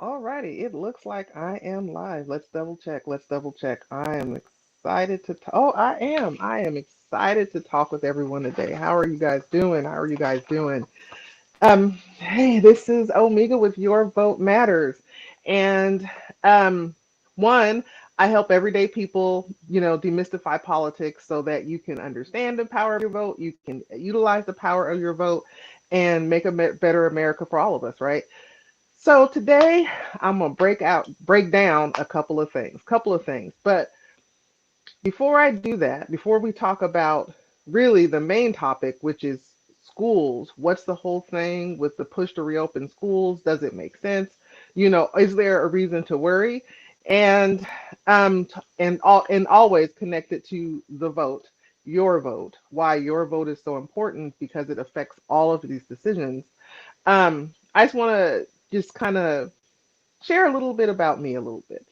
Alrighty, it looks like I am live. Let's double check. Let's double check. I am excited to oh, I am. I am excited to talk with everyone today. How are you guys doing? How are you guys doing? Hey, this is Omega with Your Vote Matters. And um, one, I help everyday people, demystify politics so that you can understand the power of your vote, you can utilize the power of your vote, and make a better America for all of us, right? So today I'm gonna break down a couple of things. But before I do that, before we talk about really the main topic, which is schools, what's the whole thing with the push to reopen schools? Does it make sense? Is there a reason to worry? And and always connected to the vote, your vote, why your vote is so important because it affects all of these decisions. I just want to just kind of share a little bit about me a little bit.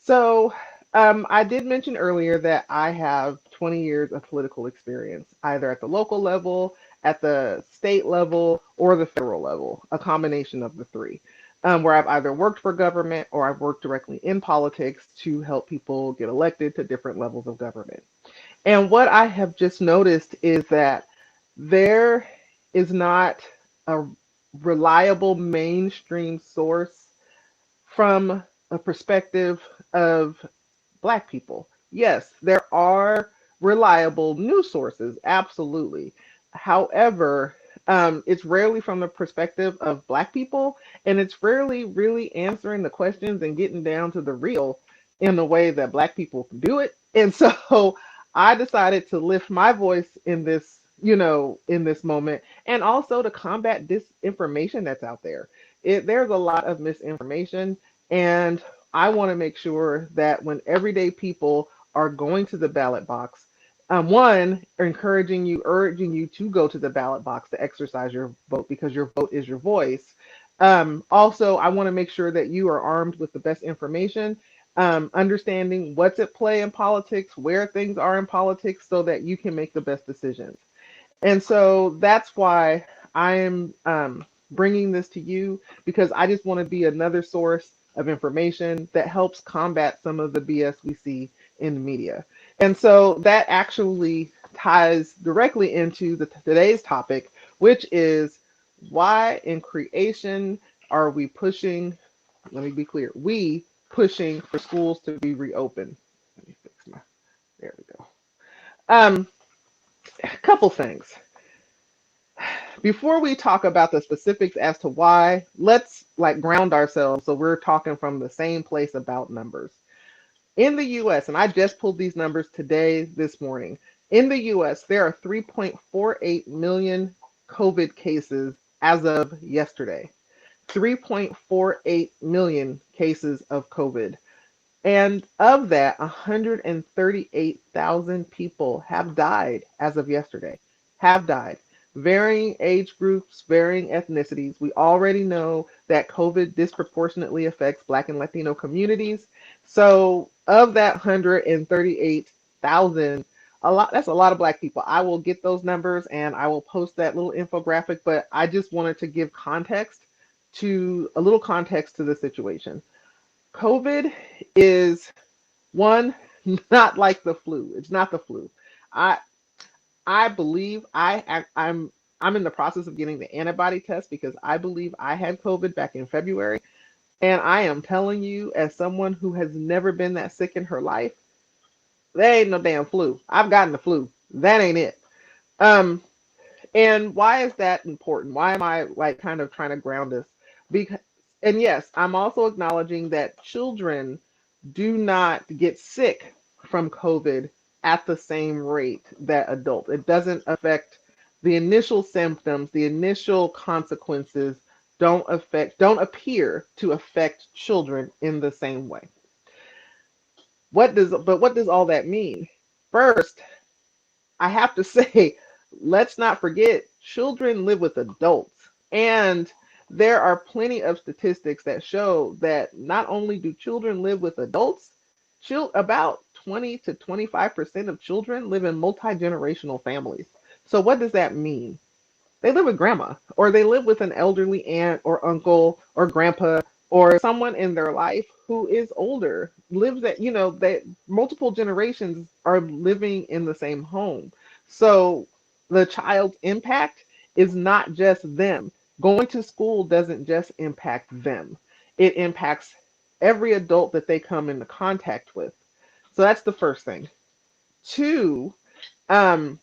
So, I did mention earlier that I have 20 years of political experience, either at the local level, at the state level, or the federal level, a combination of the three, where I've either worked for government or I've worked directly in politics to help people get elected to different levels of government. And what I have just noticed is that there is not a reliable mainstream source from a perspective of Black people. Yes, there are reliable news sources, absolutely. However, it's rarely from the perspective of Black people, and it's rarely really answering the questions and getting down to the real in the way that Black people can do it. And so I decided to lift my voice in this, in this moment, and also to combat disinformation that's out there. There's a lot of misinformation, and I want to make sure that when everyday people are going to the ballot box, one, urging you to go to the ballot box to exercise your vote because your vote is your voice. Also, I want to make sure that you are armed with the best information, understanding what's at play in politics, where things are in politics, so that you can make the best decisions. And so that's why I am bringing this to you because I just want to be another source of information that helps combat some of the BS we see in the media. And so that actually ties directly into today's topic, which is why in creation are we pushing, let me be clear, we pushing for schools to be reopened. Let me fix my, there we go. Um, a couple things. Before we talk about the specifics as to why, let's like ground ourselves so we're talking from the same place about numbers. In the US, and I just pulled these numbers today, this morning, in the US, there are 3.48 million COVID cases as of yesterday. 3.48 million cases of COVID. And of that, 138,000 people have died as of yesterday. Have died. Varying age groups, varying ethnicities. We already know that COVID disproportionately affects Black and Latino communities. So, of that 138,000, that's a lot of Black people. I will get those numbers and I will post that little infographic, but I just wanted to give a little context to the situation. COVID is one, not like the flu. It's not the flu. I I believe I'm in the process of getting the antibody test because I believe I had COVID back in February. And I am telling you, as someone who has never been that sick in her life, there ain't no damn flu. I've gotten the flu. That ain't it. Um, and why is that important? Why am I like kind of trying to ground this? Because, and yes, I'm also acknowledging that children do not get sick from COVID at the same rate that adults. It doesn't affect the initial symptoms, the initial consequences don't appear to affect children in the same way. What does all that mean? First, I have to say, let's not forget children live with adults. And there are plenty of statistics that show that not only do children live with adults, about 20 to 25% of children live in multi-generational families. So what does that mean? They live with grandma, or they live with an elderly aunt or uncle or grandpa or someone in their life who is older, lives at, that multiple generations are living in the same home. So the child's impact is not just them. Going to school doesn't just impact them, it impacts every adult that they come into contact with. So that's the first thing. Two, um,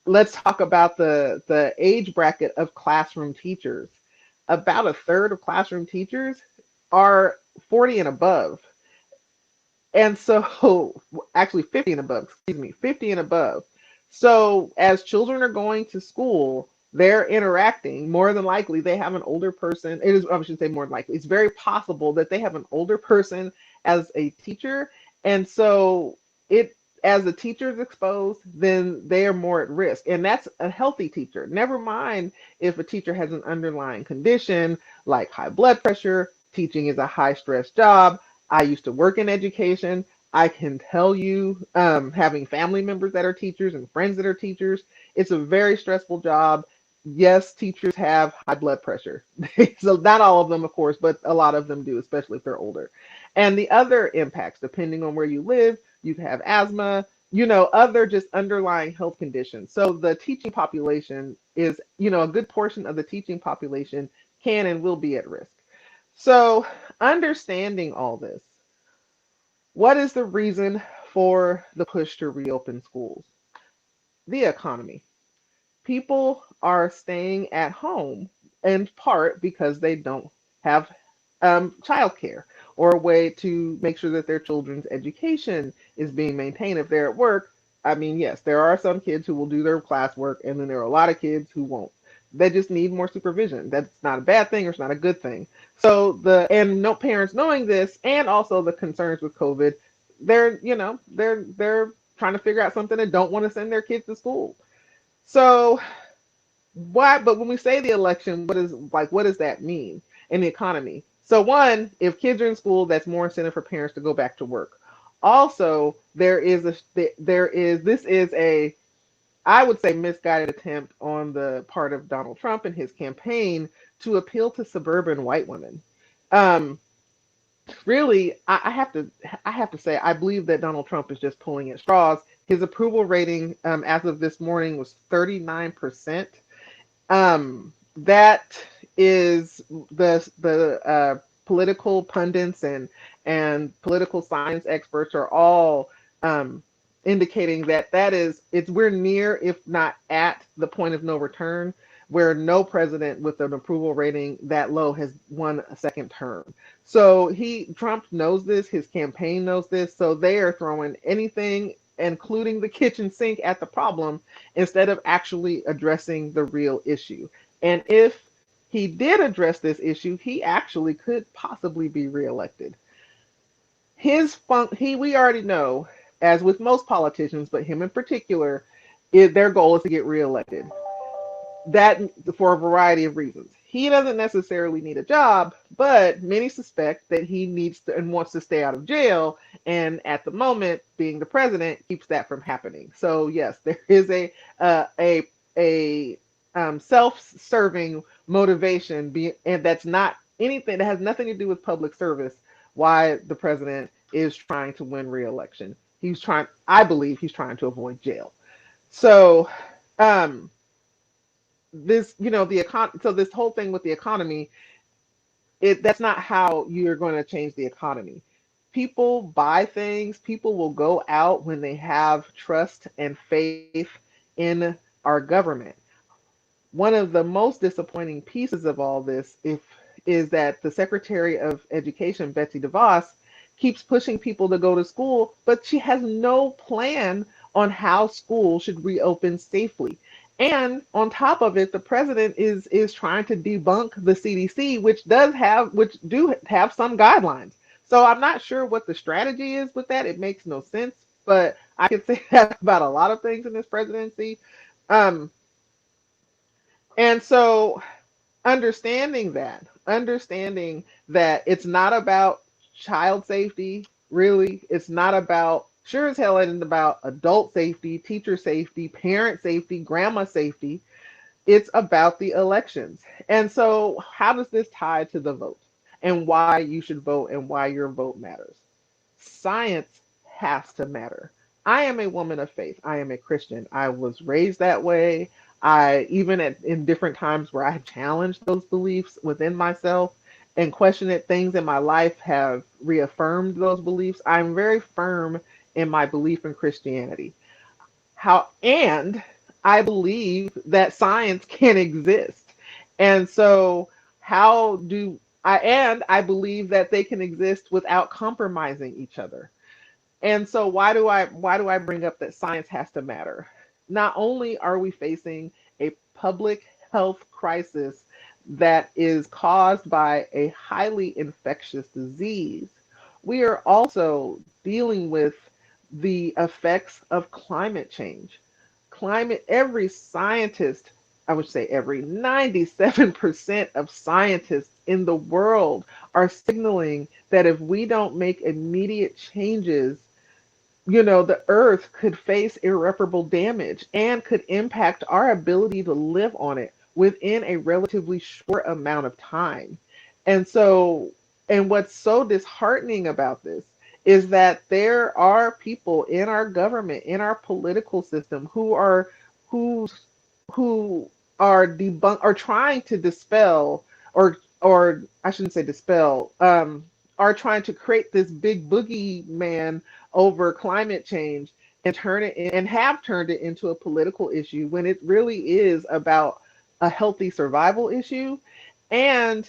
let's talk about the age bracket of classroom teachers. About a third of classroom teachers are 40 and above. And so, actually 50 and above, excuse me, 50 and above. So, as children are going to school, they're interacting. More than likely, they have an older person. It is, I should say more than likely. It's very possible that they have an older person as a teacher. And so, as the teacher is exposed, then they are more at risk. And that's a healthy teacher. Never mind if a teacher has an underlying condition like high blood pressure. Teaching is a high stress job. I used to work in education. I can tell you, having family members that are teachers and friends that are teachers, it's a very stressful job. Yes, teachers have high blood pressure. So, not all of them, of course, but a lot of them do, especially if they're older. And the other impacts, depending on where you live, you can have asthma, other just underlying health conditions. So, the teaching population is, a good portion of the teaching population can and will be at risk. So, understanding all this, what is the reason for the push to reopen schools? The economy. People are staying at home in part because they don't have childcare or a way to make sure that their children's education is being maintained. If they're at work, I mean, yes, there are some kids who will do their classwork, and then there are a lot of kids who won't. They just need more supervision. That's not a bad thing or it's not a good thing. So no parents knowing this, and also the concerns with COVID, they're trying to figure out something and don't want to send their kids to school. So why? But when we say the election, what does that mean in the economy? So one, if kids are in school, that's more incentive for parents to go back to work. Also, this is a, I would say, misguided attempt on the part of Donald Trump and his campaign to appeal to suburban white women. Um, Really, I have to say I believe that Donald Trump is just pulling at straws. His approval rating, as of this morning, was 39%. That is the political pundits and political science experts are all indicating that it's we're near, if not at, the point of no return, where no president with an approval rating that low has won a second term. So Trump knows this, his campaign knows this, so they are throwing anything, including the kitchen sink, at the problem instead of actually addressing the real issue. And if he did address this issue, he actually could possibly be reelected. We already know, as with most politicians, but him in particular, their goal is to get reelected. That for a variety of reasons. He doesn't necessarily need a job, but many suspect that he needs to and wants to stay out of jail. And at the moment, being the president keeps that from happening. So yes, there is a self-serving motivation, and that's not anything that has nothing to do with public service. Why the president is trying to win re-election? I believe, he's trying to avoid jail. So, um, so this whole thing with the economy, that's not how you're going to change the economy. People buy things, people will go out when they have trust and faith in our government. One of the most disappointing pieces of all this is that the Secretary of Education, Betsy DeVos, keeps pushing people to go to school, but she has no plan on how school should reopen safely. And on top of it, the president is trying to debunk the CDC, which do have some guidelines. So I'm not sure what the strategy is with that. It makes no sense, but I can say that about a lot of things in this presidency. Um, and so understanding that it's not about child safety, really. It's not about, sure as hell, it isn't about adult safety, teacher safety, parent safety, grandma safety. It's about the elections. And so, how does this tie to the vote? and why you should vote and why your vote matters. Science has to matter. I am a woman of faith. I am a Christian. I was raised that way. I even in different times where I have challenged those beliefs within myself and questioned things in my life have reaffirmed those beliefs. I'm very firm in my belief in Christianity. How and I believe that science can exist. And so how do I believe that they can exist without compromising each other. And so why do I bring up that science has to matter? Not only are we facing a public health crisis that is caused by a highly infectious disease, we are also dealing with the effects of climate change. Every scientist, I would say every 97% of scientists in the world are signaling that if we don't make immediate changes, the earth could face irreparable damage and could impact our ability to live on it within a relatively short amount of time. And so, and what's so disheartening about this is that there are people in our government, in our political system who who are trying to dispel or I shouldn't say dispel, are trying to create this big boogeyman over climate change and have turned it into a political issue when it really is about a healthy survival issue. And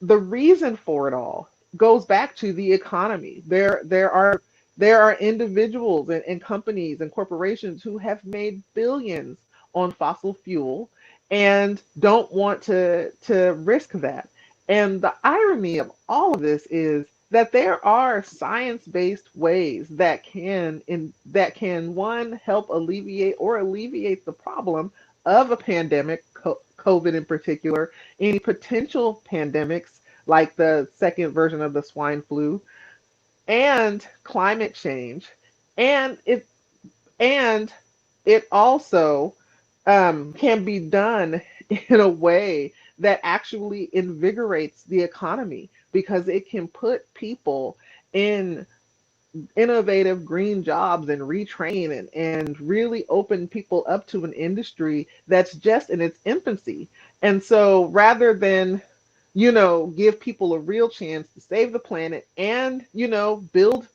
the reason for it all goes back to the economy. There are individuals and companies and corporations who have made billions on fossil fuel and don't want to risk that. And the irony of all of this is that there are science-based ways that can one help alleviate the problem of a pandemic, COVID in particular, any potential pandemics like the second version of the swine flu, and climate change, and and it also can be done in a way that actually invigorates the economy because it can put people in innovative green jobs and retrain and really open people up to an industry that's just in its infancy. And so rather than, give people a real chance to save the planet and, build,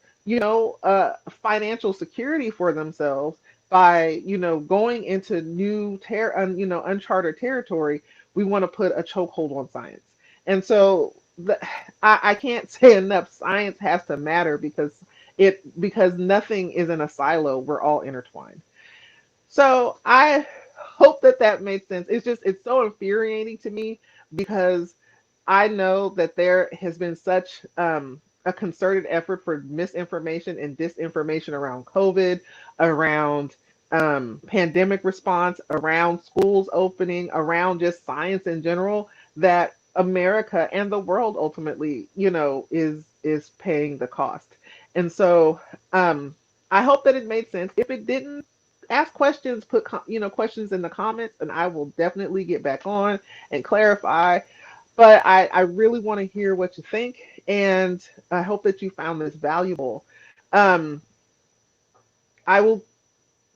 financial security for themselves by, going into uncharted territory, we want to put a chokehold on science. And so I can't say enough. Science has to matter because nothing is in a silo. We're all intertwined. So I hope that made sense. It's so infuriating to me because I know that there has been such a concerted effort for misinformation and disinformation around COVID, around pandemic response, around schools opening, around just science in general, that America and the world ultimately, is paying the cost. And so I hope that it made sense. If it didn't, ask questions, put questions in the comments, and I will definitely get back on and clarify. But I really want to hear what you think, and I hope that you found this valuable. Um, I will.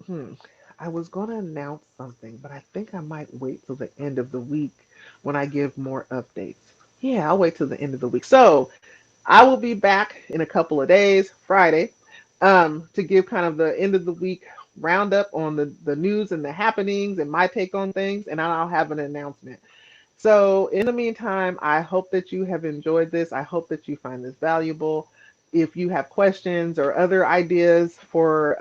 Hmm, I was going to announce something, but I think I might wait till the end of the week when I give more updates. Yeah, I'll wait till the end of the week. So I will be back in a couple of days, Friday, to give kind of the end of the week roundup on the news and the happenings and my take on things, and I'll have an announcement. So, in the meantime, I hope that you have enjoyed this. I hope that you find this valuable. If you have questions or other ideas for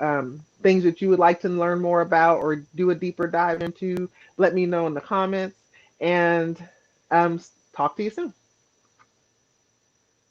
things that you would like to learn more about or do a deeper dive into, let me know in the comments and talk to you soon.